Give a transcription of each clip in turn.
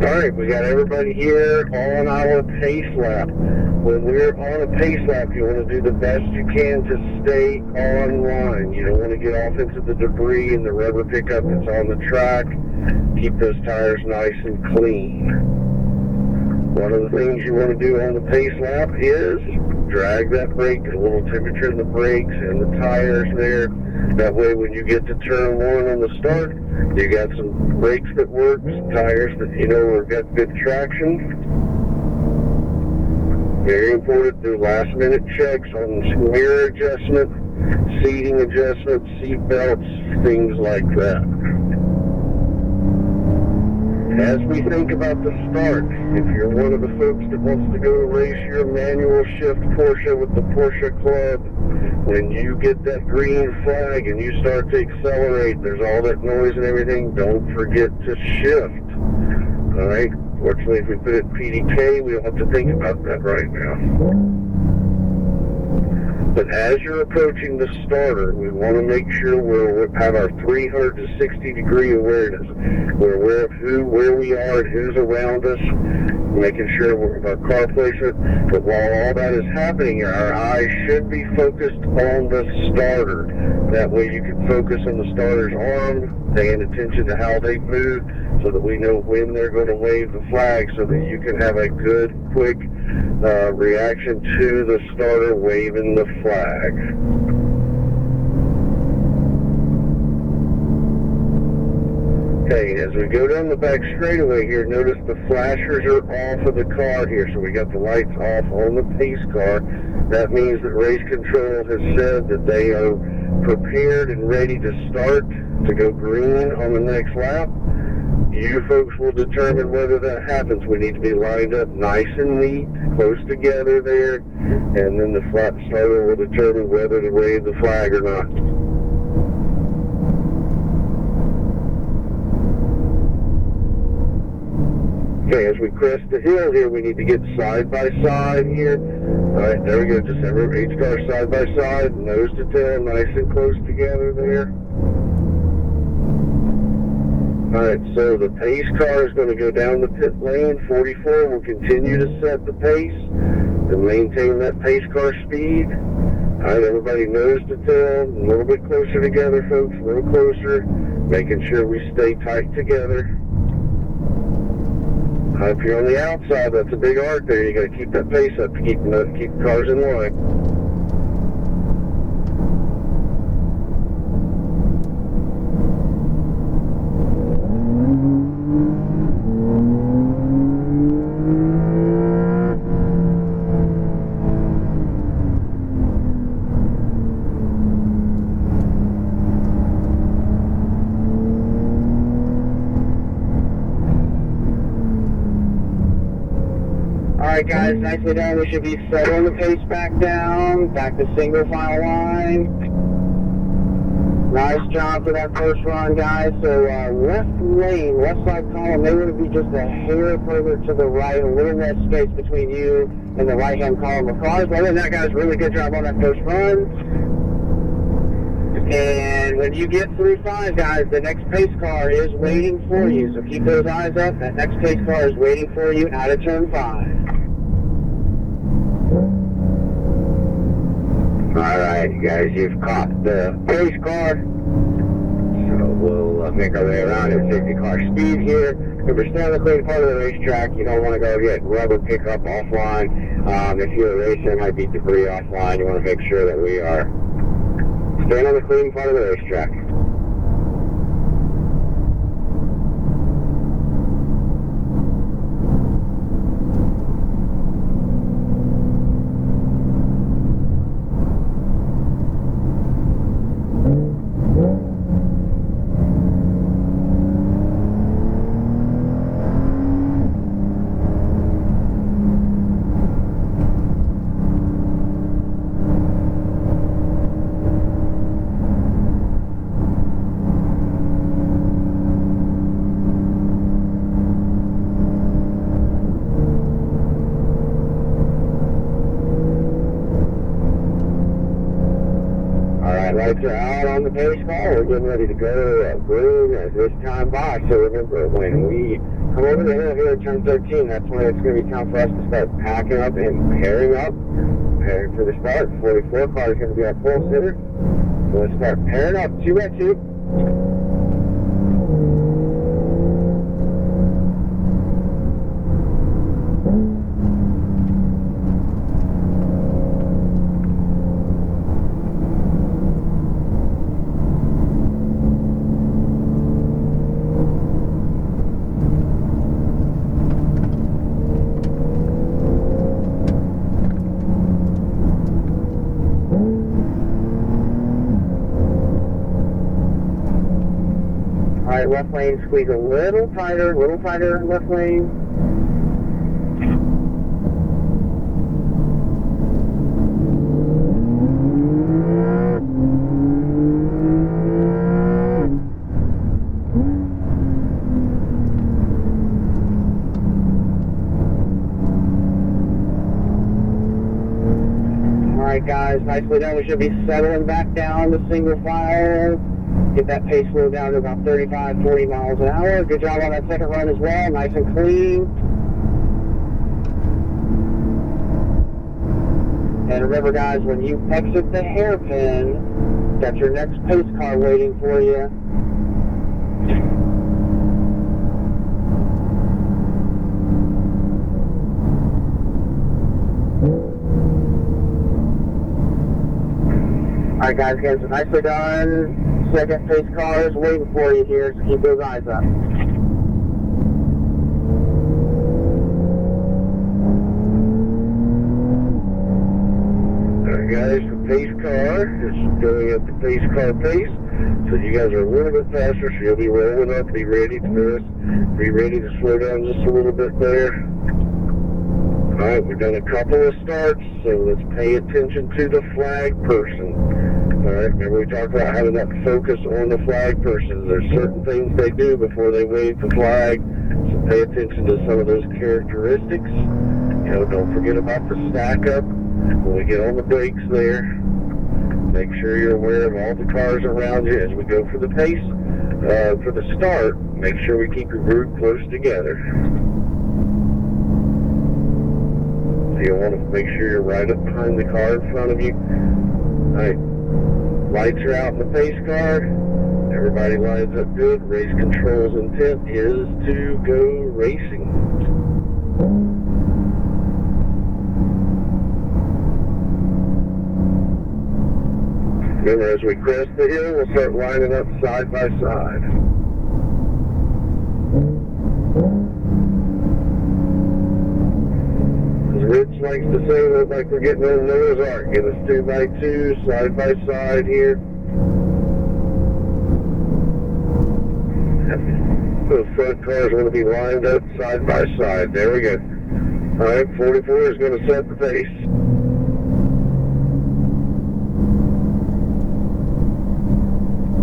Alright, we got everybody here on our pace lap. When we're on a pace lap, you want to do the best you can to stay on line. You don't want to get off into the debris and the rubber pickup that's on the track. Keep those tires nice and clean. One of the things you want to do on the pace lap is drag that brake, get a little temperature in the brakes and the tires there. That way when you get to turn one on the start, you got some brakes that work, some tires that you know have got good traction. Very important, do last minute checks on mirror adjustment, seating adjustments, seat belts, things like that. As we think about the start, if you're one of the folks that wants to go race your manual shift Porsche with the Porsche Club, when you get that green flag and you start to accelerate, there's all that noise and everything, don't forget to shift. Alright? Fortunately, if we put it in PDK, we don't have to think about that right now. But as you're approaching the starter, we want to make sure we have our 360 degree awareness. We're aware of where we are and who's around us, making sure we're our car placement. But while all that is happening, our eyes should be focused on the starter. That way you can focus on the starter's arm, paying attention to how they move, so that we know when they're going to wave the flag, so that you can have a good, quick reaction to the starter waving the flag. Okay, as we go down the back straightaway here, notice the flashers are off of the car here, so we got the lights off on the pace car. That means that race control has said that they are prepared and ready to start to go green on the next lap. You folks will determine whether that happens. We need to be lined up nice and neat, close together there, and then the flat starter will determine whether to wave the flag or not. Okay, as we crest the hill here, we need to get side by side here. Alright, there we go, just have each car side by side, nose to tail, nice and close together there. Alright, so the pace car is going to go down the pit lane. 44 will continue to set the pace and maintain that pace car speed. Alright, everybody nose to tail, a little bit closer together, folks, a little closer, making sure we stay tight together. If you're on the outside, that's a big arc there. You got to keep that pace up to keep the cars in line. Alright guys, nicely done. We should be settling the pace back down, back to single file line. Nice job for that first run, guys. So left lane, left side column, they want to be just a hair further to the right, a little less space between you and the right hand column of cars. But other than that, guys, really good job on that first run. And when you get through 5, guys, the next pace car is waiting for you. So keep those eyes up. That next pace car is waiting for you out of turn 5. Alright, you guys, you've caught the pace car. So we'll make our way around at 50 car speed here. If we're still on the clean part of the racetrack, you don't want to go get rubber pickup offline. If you're a racer, there might be debris offline. You want to make sure that we are staying on the clean part of the racetrack. lights are out on the pace car. We're getting ready to go green at this time by. So remember, when we come over the hill here at turn 13, that's when it's going to be time for us to start packing up and pairing up. Pairing for the start. 44 car is going to be our pole sitter. So let's start pairing up 2 by 2. Alright, left lane, squeeze a little tighter left lane. Alright guys, nicely done. We should be settling back down to single file. Get that pace slow down to about 35, 40 miles an hour. Good job on that second run as well. Nice and clean. And remember guys, when you exit the hairpin, got your next pace car waiting for you. Alright guys, again, so nicely done. Second pace car is waiting for you here, so keep those eyes up. Alright guys, the pace car is going at the pace car pace. So you guys are a little bit faster, so you'll be rolling up, be ready to slow down just a little bit there. Alright, we've done a couple of starts, so let's pay attention to the flag person. Alright, remember we talked about having that focus on the flag person. There's certain things they do before they wave the flag, so pay attention to some of those characteristics. You know, don't forget about the stack up when we get on the brakes there. Make sure you're aware of all the cars around you as we go for the pace. For the start, make sure we keep your group close together. So you'll want to make sure you're right up behind the car in front of you. Alright. Lights are out in the pace car. Everybody lines up good. Race control's intent is to go racing. Remember, as we crest the hill, we'll start lining up side by side. Rich likes to say that like we're getting on Noah's Ark. Get us 2 by 2, side by side here. Those front cars want to be lined up side by side. There we go. Alright, 44 is going to set the pace.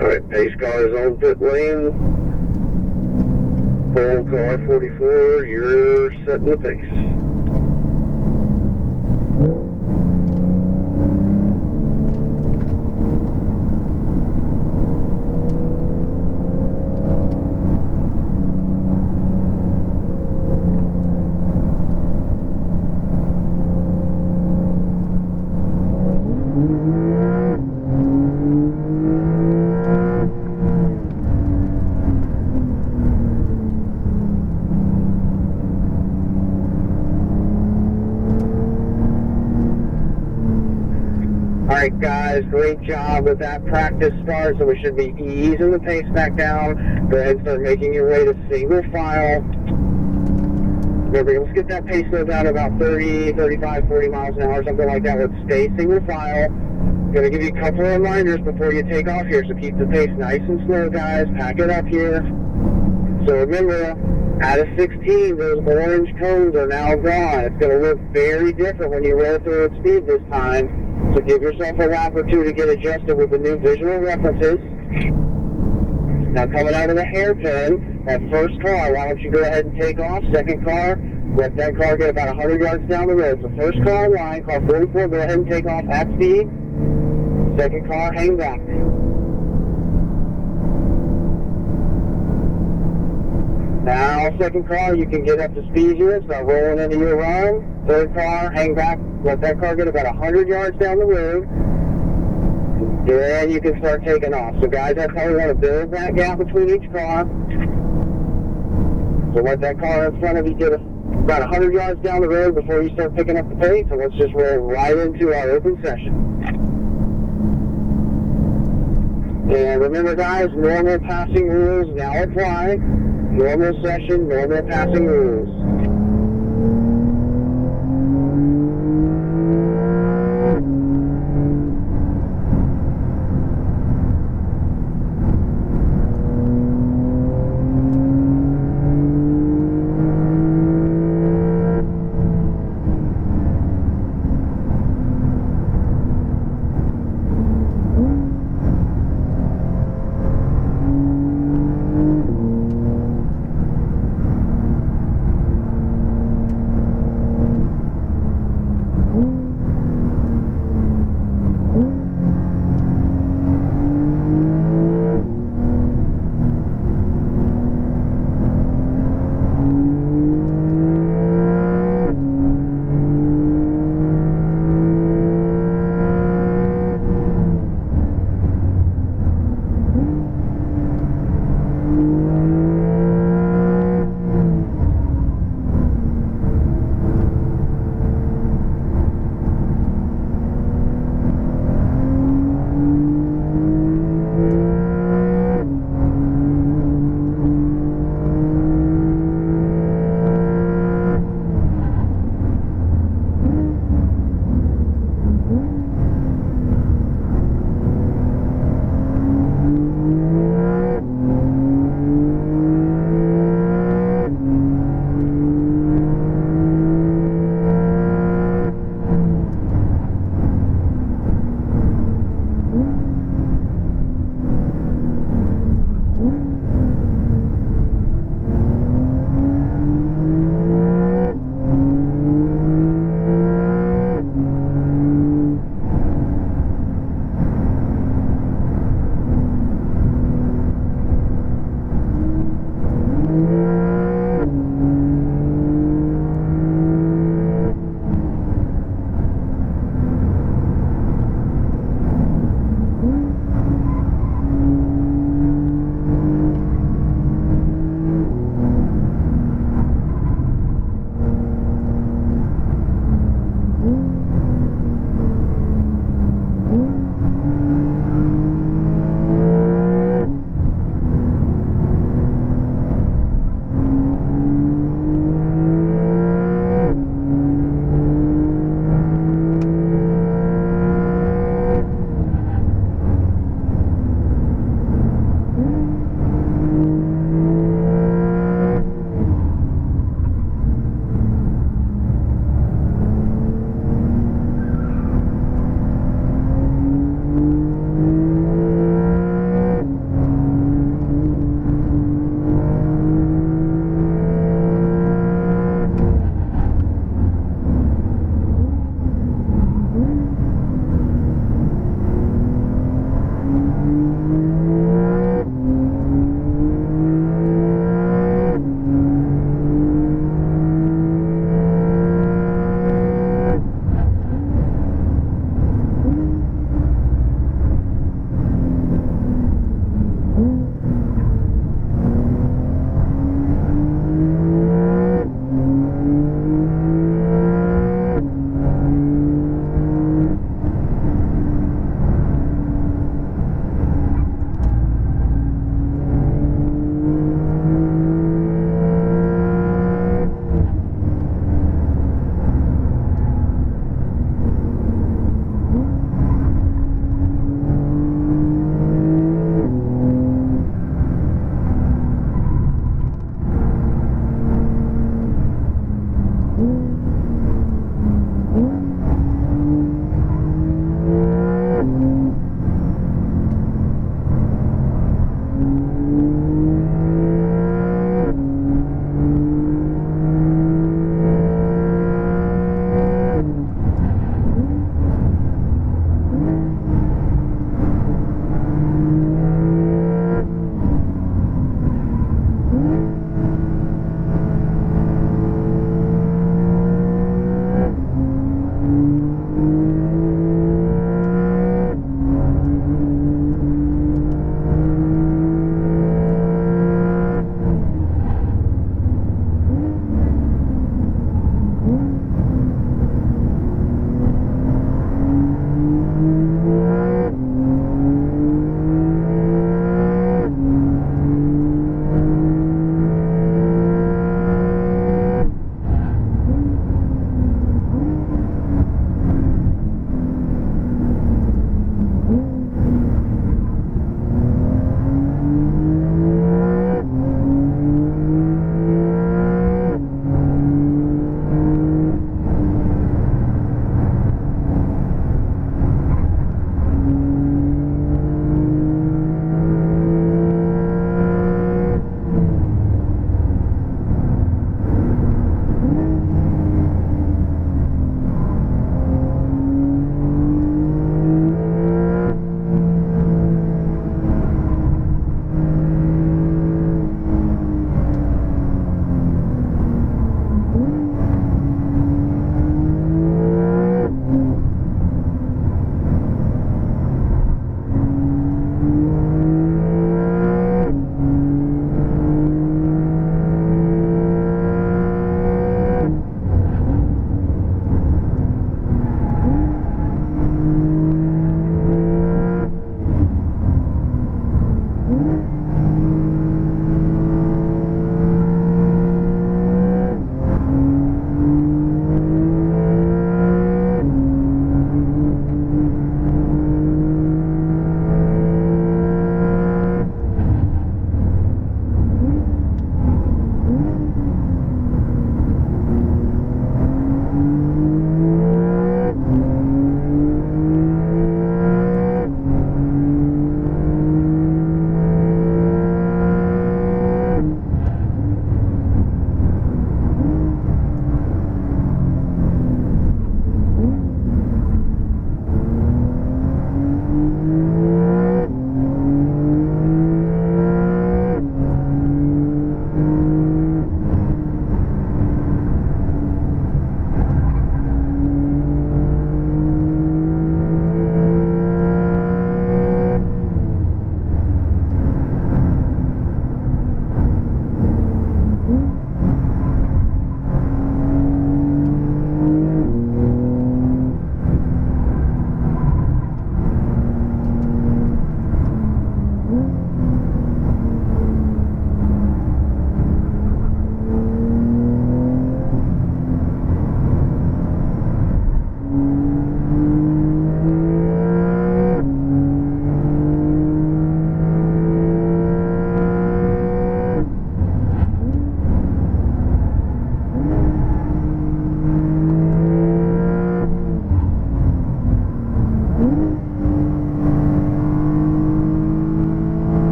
Alright, pace car is on pit lane. Pole car 44, you're setting the pace. Alright guys, great job with that practice start, so we should be easing the pace back down. Go ahead and start making your way to single file. Remember, let's get that pace slow down to about 30, 35, 40 miles an hour, something like that. Let's stay single file. I'm going to give you a couple of reminders before you take off here, so keep the pace nice and slow guys. Pack it up here. So remember, out of 16, those orange cones are now gone. It's going to look very different when you roll through at speed this time. So give yourself a lap or two to get adjusted with the new visual references. Now coming out of the hairpin, that first car, why don't you go ahead and take off? Second car, let that car get about 100 yards down the road. So first car line, car 44, go ahead and take off at speed. Second car, hang back. Now, second car, you can get up to speed here, start rolling into your run. Third car, hang back, let that car get about 100 yards down the road. Then you can start taking off. So guys, that's how we want to build that gap between each car. So let that car in front of you get about 100 yards down the road before you start picking up the pace. So let's just roll right into our open session. And remember guys, normal passing rules now apply. Normal session, normal passing rules.